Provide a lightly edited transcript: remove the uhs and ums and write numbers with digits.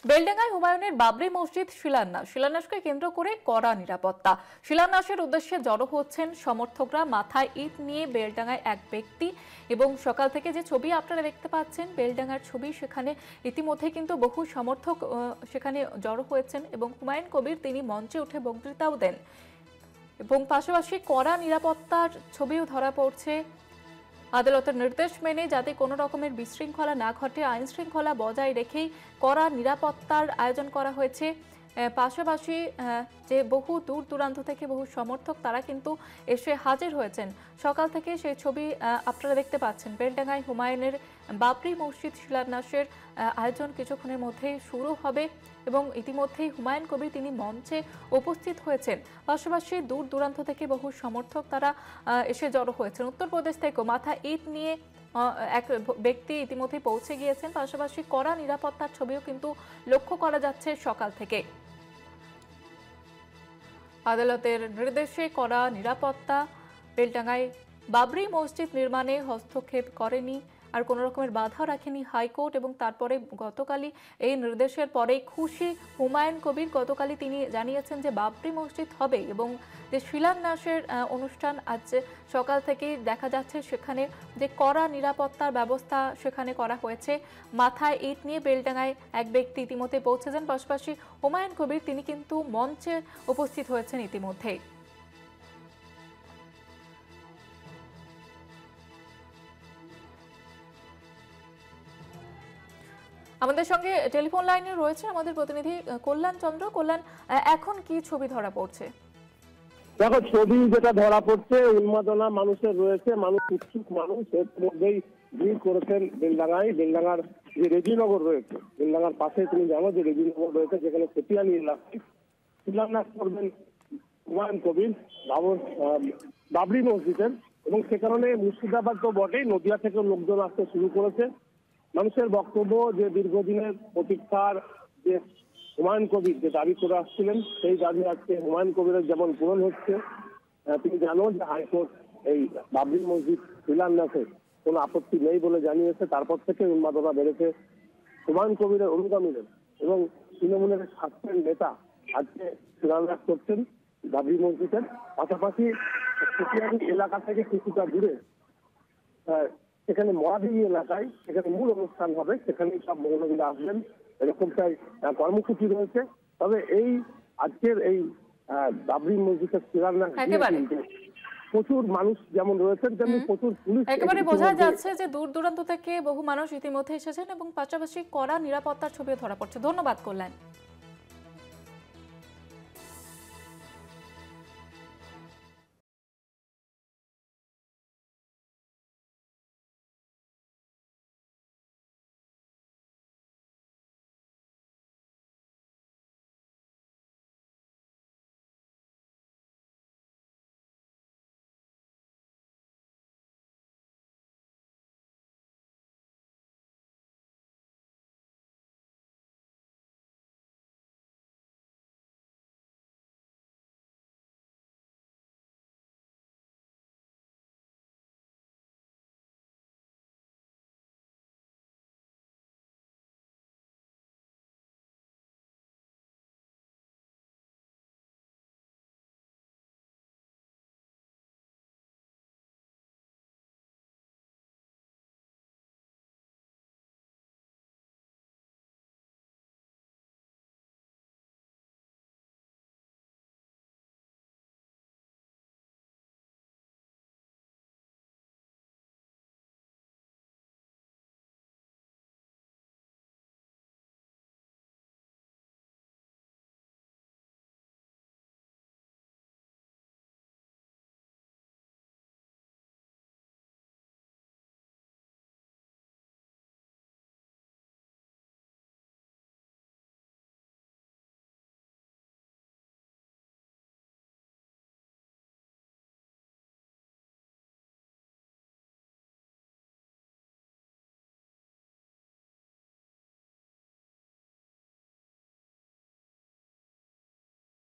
বেলডাঙ্গায় হুমায়ুনের বাবরি মসজিদ শিলান্যাসকে কেন্দ্র করে কড়া নিরাপত্তা। শিলান্যাসের উদ্দেশ্যে জড়ো হচ্ছেন সমর্থকরা। মাথায় ইট নিয়ে বেলডাঙ্গায় এক ব্যক্তি, এবং সকাল থেকে যে ছবি আপনারা দেখতে পাচ্ছেন বেলডাঙ্গার ছবি, সেখানে ইতিমধ্যে কিন্তু বহু সমর্থক সেখানে জড়ো হয়েছেন এবং হুমায়ুন কবির তিনি মঞ্চে উঠে বক্তৃতাও দেন এবং পাশাপাশি কড়া নিরাপত্তার ছবিও ধরা পড়ছে। আদালতের নির্দেশ মেনে যাতে কোনো রকমের বিশৃঙ্খলা না ঘটে, আইন শৃঙ্খলা বজায় রেখেই কড়া নিরাপত্তার আয়োজন করা হয়েছে। পাশাপাশি যে বহু দূর দূরান্ত থেকে বহু সমর্থক তারা কিন্তু এসে হাজির হয়েছেন। সকাল থেকে সেই ছবি আপনারা দেখতে পাচ্ছেন। বেলডাঙ্গায় হুমায়ুনের বাবরি মসজিদ শিলান্যাসের আয়োজন কিছুক্ষণের মধ্যেই শুরু হবে এবং ইতিমধ্যেই হুমায়ুন কবির তিনি মঞ্চে উপস্থিত হয়েছেন। পাশাপাশি দূর দূরান্ত থেকে বহু সমর্থক তারা এসে জড়ো হয়েছেন। উত্তরপ্রদেশ থেকেও মাথায় ইট নিয়ে এক ব্যক্তি ইতিমধ্যে পৌঁছে গিয়েছেন। পাশাপাশি কড়া নিরাপত্তার ছবিও কিন্তু লক্ষ্য করা যাচ্ছে সকাল থেকে। আদালতের নির্দেশে কড়া নিরাপত্তা। বেলডাঙ্গায় বাবরি মসজিদ নির্মাণে হস্তক্ষেপ করেনি, আর কোনো রকমের বাধা রাখেনি হাইকোর্ট। এবং তারপরে গতকালই এই নির্দেশের পরে খুশি হুমায়ুন কবির। গতকালই তিনি জানিয়েছেন যে বাবরি মসজিদ হবে এবং যে শিলান্যাসের অনুষ্ঠান আজ সকাল থেকেই দেখা যাচ্ছে সেখানে যে কড়া নিরাপত্তার ব্যবস্থা সেখানে করা হয়েছে। মাথায় ইট নিয়ে বেলডাঙ্গায় এক ব্যক্তি ইতিমধ্যে পৌঁছেছেন। পাশাপাশি হুমায়ুন কবির তিনি কিন্তু মঞ্চে উপস্থিত হয়েছেন ইতিমধ্যেই। আমাদের সঙ্গে টেলিফোন লাইনে রয়েছে আমাদের প্রতিনিধি কল্যাণ চন্দ্র। কল্যাণ, এখন কি ছবি ধরা পড়ছে? দেখো, ছবি যেটা ধরা পড়ছে, উন্মাদনা মানুষের রয়েছে, মানুষ উৎসুক, মানুষ এর মধ্যেই ভিড় করেছেন বেলডাঙ্গায়। বেলডাঙ্গার যে রেজিনগর রয়েছে, বেলডাঙ্গার পাশে তুমি জানো যে রেজিনগর রয়েছে, যেখানে সেতিয়ানি এলাকায় শিলান্যাস করবেন হুমায়ুন কবির বাবরি মসজিদের। এবং সে কারণে মুর্শিদাবাদ তো বটেই, নদিয়া থেকে লোকজন আসতে শুরু করেছে। মানুষের বক্তব্য যে দীর্ঘদিনের প্রতীক্ষার যে হুমায়ুন কবির যে দাবি করে আসছিলেন, সেই দাবি আজকে হুমায়ুন কবিরের যেমন পূরণ হচ্ছে। তুমি জানো যে হাইকোর্ট এই বাবরি মসজিদ শিলান্যাসে কোনো আপত্তি নেই বলে জানিয়েছে। তারপর থেকে উন্মাদনা বেড়েছে হুমায়ুন কবিরের অনুগামীদের, এবং তৃণমূলের ছাত্রের নেতা আজকে শিলান্যাস করছেন বাবরি মসজিদের। পাশাপাশি এলাকা থেকে কিছুটা দূরে সেখানে মহাদেবী এলাকায় সেখানে মূল অনুষ্ঠান হবে, সেখানে সব মহিলাগুলো আসবেন, এরকমটাই কর্মসূচি রয়েছে। তবে এই আজকের এই বাবরি মসজিদের শিলান্যাস প্রচুর মানুষ যেমন রয়েছেন, তেমনি প্রচুর পুলিশ। একেবারে বোঝা যাচ্ছে যে দূর দূরান্ত থেকে বহু মানুষ ইতিমধ্যে এসেছেন এবং পাশাপাশি কড়া নিরাপত্তার ছবিও ধরা পড়ছে। ধন্যবাদ কল্যাণ।